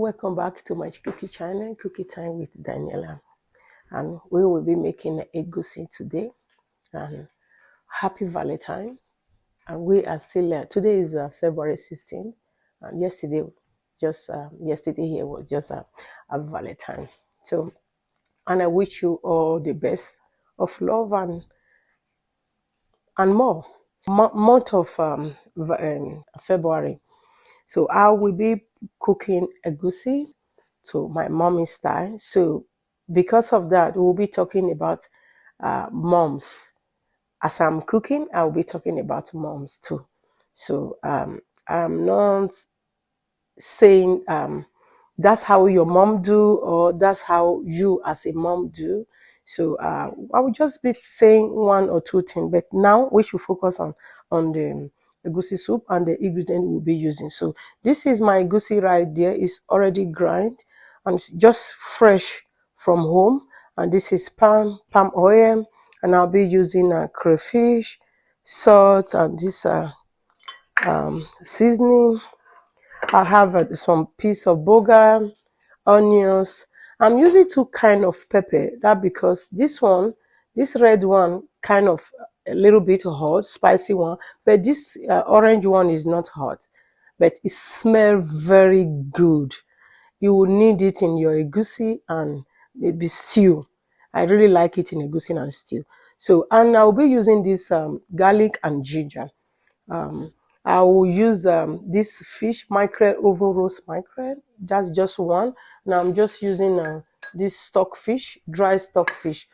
welcome back to my cookie channel, Cookie Time with Daniela. And we will be making egusi today. And happy Valentine. And we are still, today is February 16th. And yesterday here was just a Valentine. So, and I wish you all the best of love and more. Month of February. So I will be cooking egusi to my mommy style. So because of that, we'll be talking about moms. As I'm cooking, I'll be talking about moms too. So I'm not saying that's how your mom do or that's how you as a mom do. So I will just be saying one or two things, but now we should focus on the egusi soup and the ingredient we'll be using. So this is my egusi right there. It's already grind and it's just fresh from home. And this is palm oil, and I'll be using crayfish, salt, and this seasoning. I have some piece of boga, onions. I'm using two kind of pepper. That because this red one, kind of a little bit hot, spicy one, but this orange one is not hot, but it smells very good. You will need it in your egusi and maybe stew. I really like it in egusi and stew. So, and I'll be using this garlic and ginger. Um, I will use this fish mackerel, oval roast mackerel. That's just one. Now I'm just using this stockfish, dry stockfish.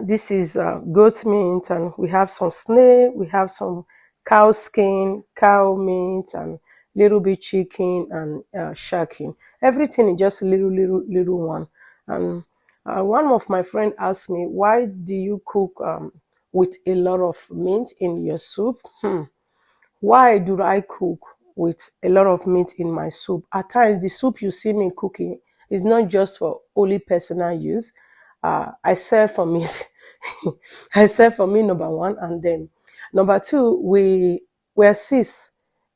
This is goat meat, and we have some snail, we have some cow skin, cow meat, and little bit chicken and sharking. Everything is just little one. And one of my friend asked me, why do you cook with a lot of meat in your soup? Why do I cook with a lot of meat in my soup? At times, the soup you see me cooking is not just for only personal use. I serve for me. I serve for me, number one, and then number two, we assist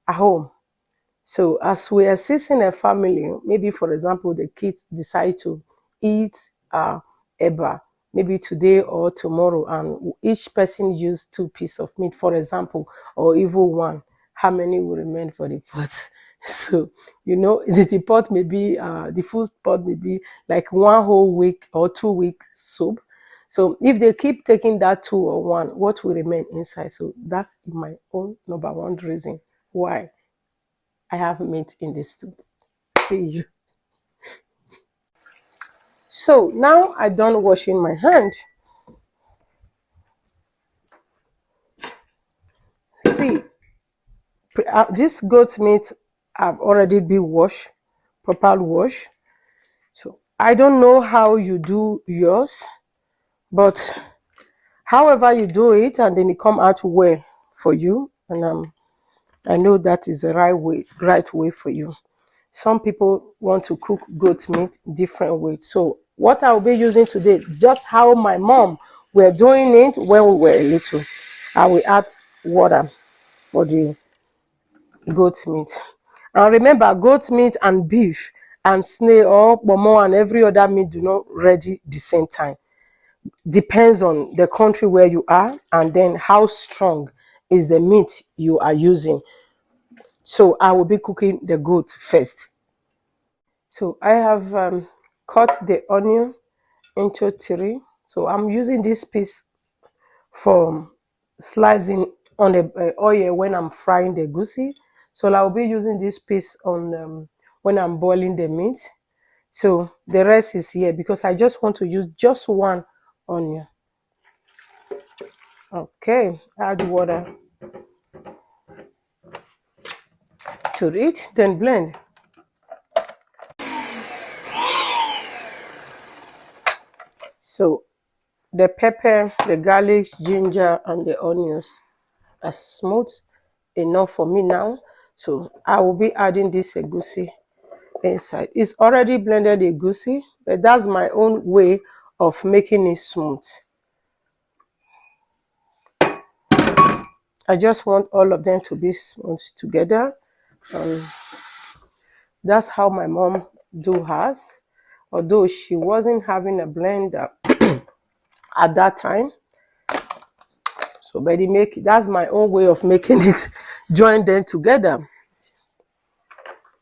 at home. So as we assist in a family, maybe for example, the kids decide to eat eba, maybe today or tomorrow, and each person use two pieces of meat, for example, or even one. How many will remain for the pot? So the pot may be the food pot may be like one whole week or 2 week soup. So if they keep taking that two or one, what will remain inside? So that's my own number one reason why I have meat in this soup. See you. So now I done washing my hand. See, this goat meat have already been washed, proper wash. So I don't know how you do yours, but however you do it, and then it come out well for you, and I know that is the right way for you. Some people want to cook goat meat different ways. So what I'll be using today, just how my mom were doing it when we were little. I will add water for the goat meat. And remember, goat meat and beef and snail or pomo and every other meat do not ready the same time. Depends on the country where you are and then how strong is the meat you are using. So I will be cooking the goat first. So I have cut the onion into three. So I'm using this piece for slicing on the oil when I'm frying the goosey. So I'll be using this piece on when I'm boiling the meat. So the rest is here because I just want to use just one onion. Okay, add water to it, then blend. So the pepper, the garlic, ginger, and the onions are smooth enough for me now. So I will be adding this egusi inside. It's already blended egusi, but that's my own way of making it smooth. I just want all of them to be smooth together. That's how my mom do hers. Although she wasn't having a blender at that time. So but that's my own way of making it join them together.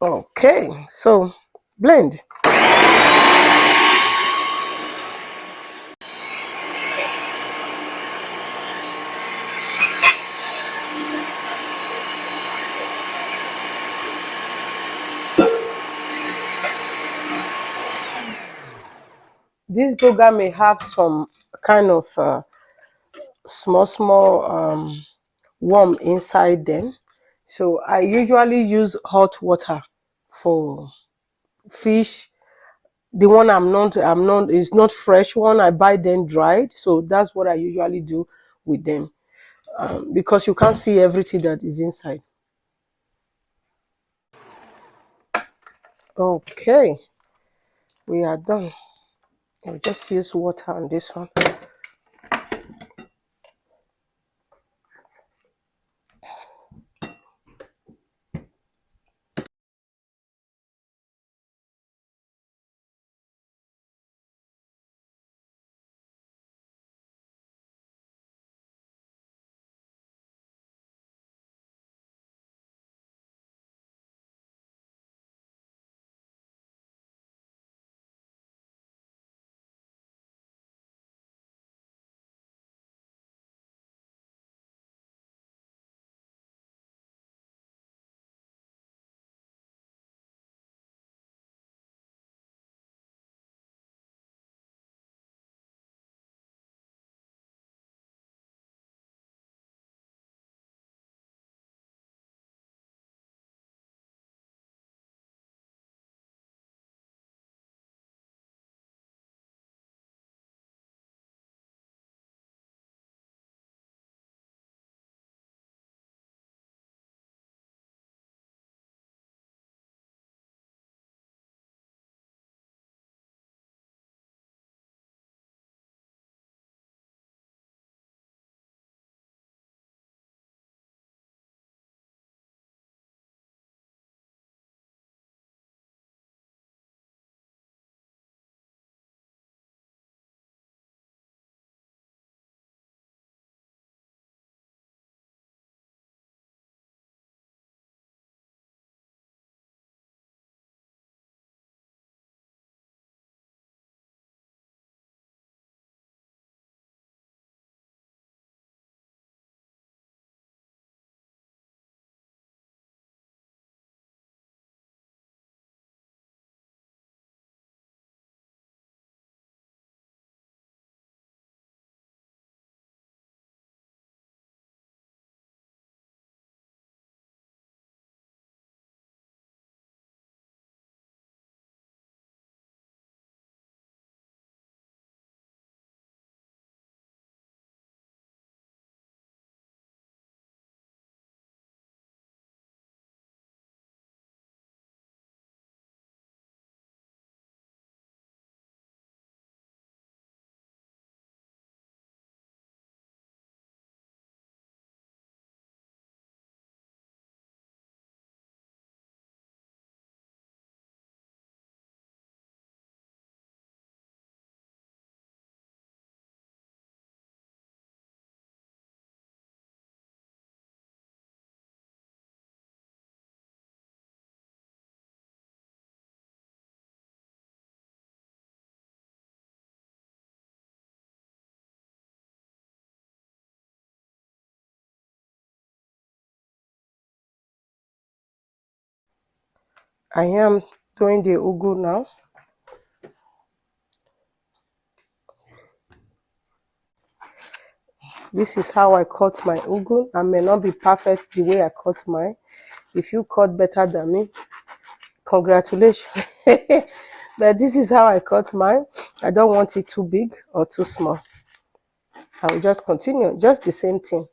Okay, so blend. This burger may have some kind of small worm inside them. So I usually use hot water for fish. The one I'm not is not fresh one. I buy them dried. So that's what I usually do with them, because you can't see everything that is inside. Okay, we are done. I'll just use water on this one. I am doing the ugu now. This is how I cut my ugu. I may not be perfect the way I cut mine. If you cut better than me, congratulations. But this is how I cut mine. I don't want it too big or too small. I will just continue, just the same thing.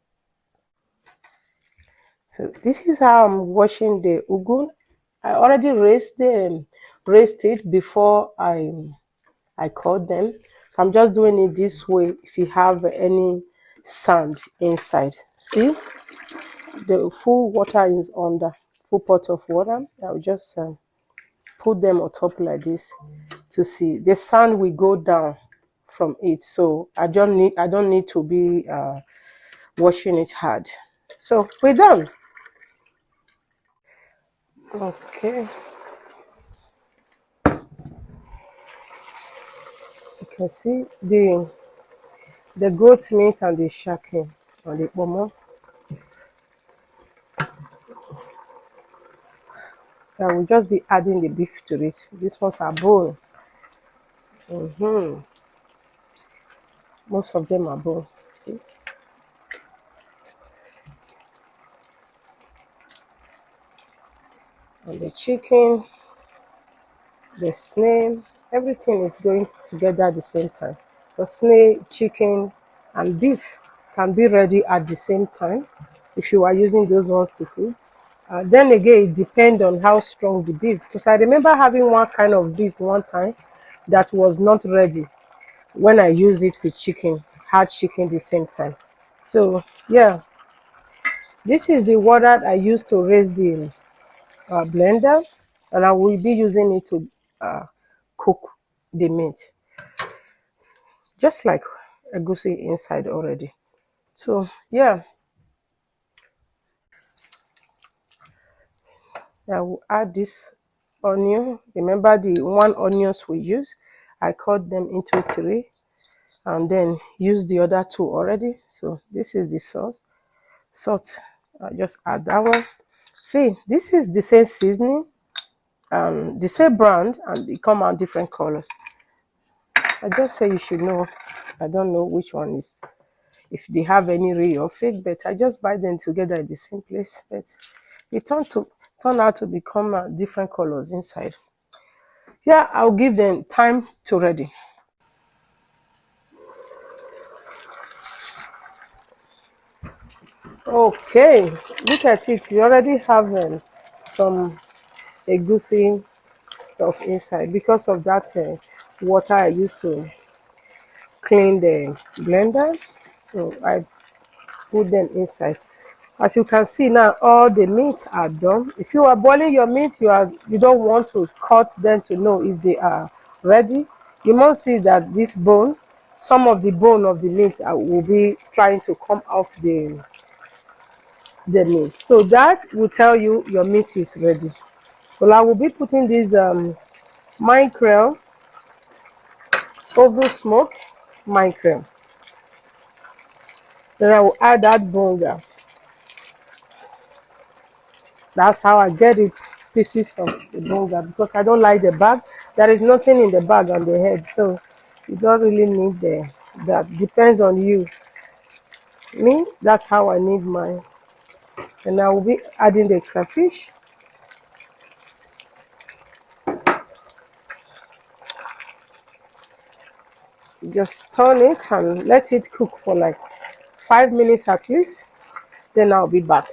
So this is how I'm washing the ugu. I already raised it before I cut them. So I'm just doing it this way. If you have any sand inside, see the full water is under full pot of water. I'll just put them on top like this to see the sand will go down from it. So I don't need to be washing it hard. So we're done. Okay, you can see the goat meat and the shaki and the pomo. I will just be adding the beef to it. This one's are bone. Most of them are bone. See, and the chicken, the snail, everything is going together at the same time. So snail, chicken, and beef can be ready at the same time if you are using those ones to cook. Then again, it depends on how strong the beef. Because I remember having one kind of beef one time that was not ready when I used it with chicken, had chicken the same time. So yeah, this is the water I used to raise the blender, and I will be using it to cook the meat, just like egusi inside already. So yeah, I will add this onion. Remember the one onions we use? I cut them into three and then use the other two already. So this is the sauce. Salt. I just add that one. See, this is the same seasoning, the same brand, and they come out different colors. I just say you should know. I don't know which one is, if they have any real or fake, but I just buy them together at the same place. But it turn out to become different colors inside. Yeah, I'll give them time to ready. Okay, look at it. You already have some egusi stuff inside because of that water I used to clean the blender. So I put them inside. As you can see now, all the meat are done. If you are boiling your meat, you don't want to cut them to know if they are ready. You must see that this bone, some of the bone of the meat will be trying to come off the meat. So that will tell you your meat is ready. Well, I will be putting this micro oven smoke micro. Then I will add that bonga. That's how I get it, pieces of the burger, because I don't like the bag. There is nothing in the bag on the head, so you don't really need that. Depends on you. Me, that's how I need mine. And I will be adding the crayfish. Just turn it and let it cook for like 5 minutes at least. Then I'll be back.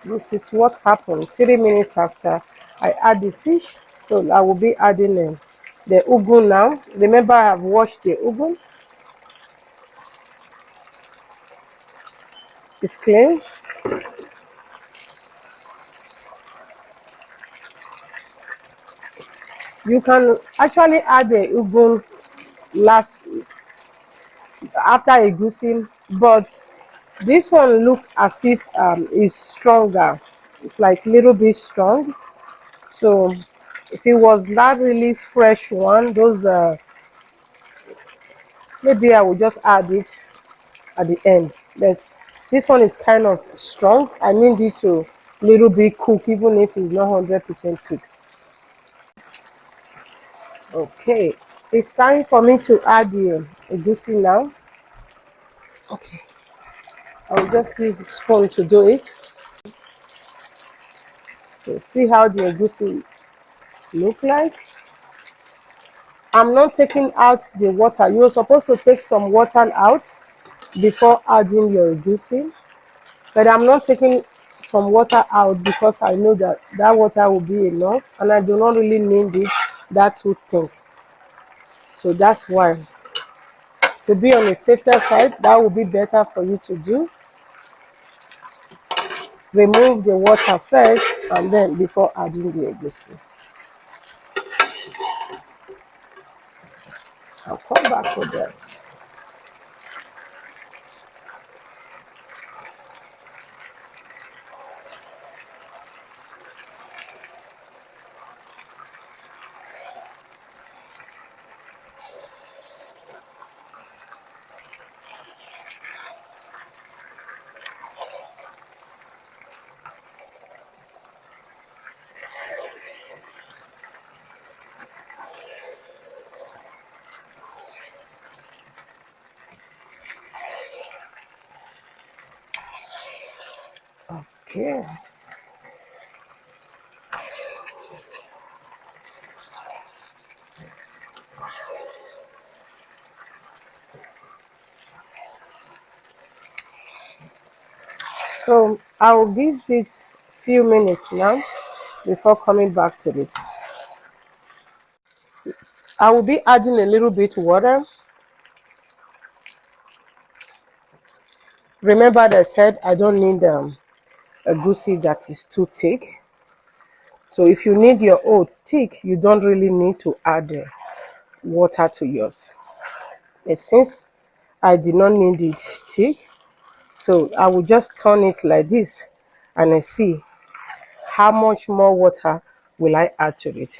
This is what happened 3 minutes after I add the fish. So I will be adding the ugu now. Remember, I have washed the ugu. It's clean. You can actually add the ugu last after egusi, but this one look as if is stronger. It's like little bit strong. So if it was not really fresh one, those maybe I will just add it at the end. But this one is kind of strong. I need it to little bit cook, even if it's not 100% cooked. Okay, it's time for me to add the egusi now. Okay, I'll just use a spoon to do it. So see how the egusi look like. I'm not taking out the water. You're supposed to take some water out before adding your egusi, but I'm not taking some water out because I know that that water will be enough, and I do not really need it that too thin. So that's why, to be on the safer side, that will be better for you to do. Remove the water first and then before adding the egusi. I'll come back to that. Okay. So I'll give it few minutes now before coming back to it. I will be adding a little bit water. Remember that I said I don't need a goosey that is too thick. So if you need your oat thick, you don't really need to add water to yours. But since I did not need it thick, so I will just turn it like this and I see how much more water will I add to it.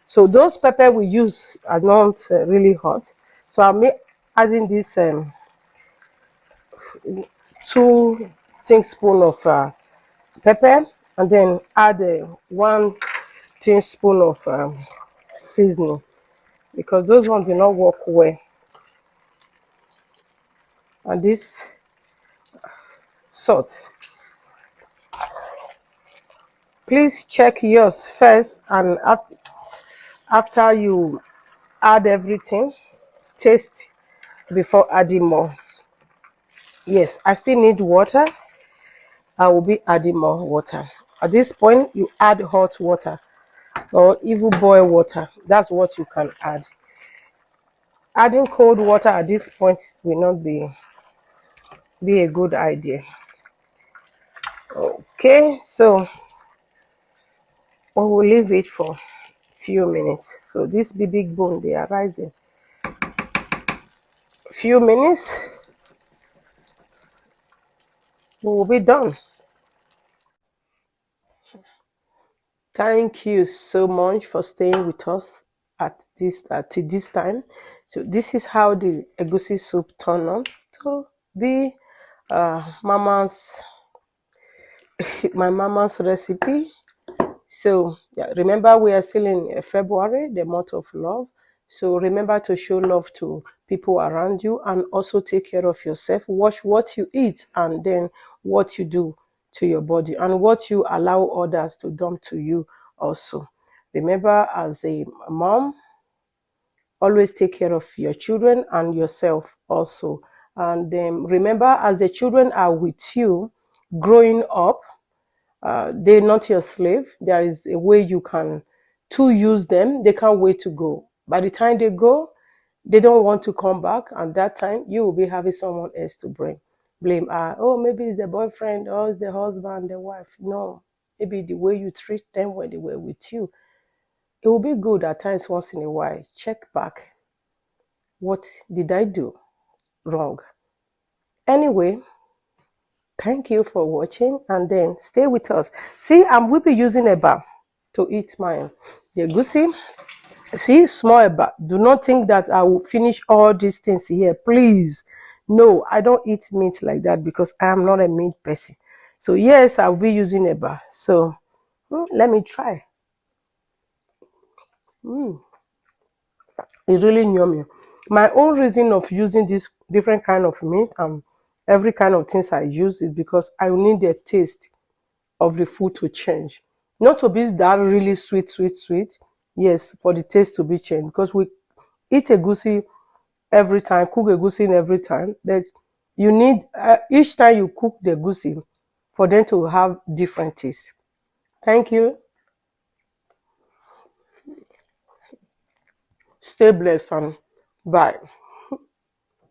So those pepper we use are not really hot. So I'm adding this 2 teaspoons of pepper and then add 1 teaspoon of seasoning because those ones do not work well. And this salt. Please check yours first and after you add everything, taste before adding more. Yes, I still need water. I will be adding more water. At this point, you add hot water or even boiled water. That's what you can add. Adding cold water at this point will not be a good idea. Okay, so we will leave it for a few minutes. So this big bone, they are rising. Few minutes, we will be done. Thank you so much for staying with us at this to this time. So this is how the egusi soup turned out to be mama's my mama's recipe. So yeah, remember we are still in February, the month of love. So remember to show love to people around you and also take care of yourself. Watch what you eat and then what you do to your body and what you allow others to dump to you also. Remember, as a mom, always take care of your children and yourself also. And remember, as the children are with you growing up, they're not your slave. There is a way you can to use them. They can't wait to go. By the time they go, they don't want to come back, and that time you will be having someone else to blame. Oh, maybe it's the boyfriend or it's the husband, the wife. No, maybe the way you treat them when they were with you. It will be good at times once in a while. Check back. What did I do wrong? Anyway, thank you for watching and then stay with us. See, I'm will be using a bar to eat my egusi. See, small eba. Do not think that I will finish all these things here. Please. No, I don't eat meat like that because I am not a meat person. So yes, I'll be using a bar. So let me try. It's really yummy. My own reason of using this different kind of meat and every kind of things I use is because I need the taste of the food to change. Not to be that really sweet, sweet, sweet. Yes, for the taste to be changed because we eat egusi every time, cook egusi every time. But you need each time you cook the egusi for them to have different taste. Thank you. Stay blessed and Bye.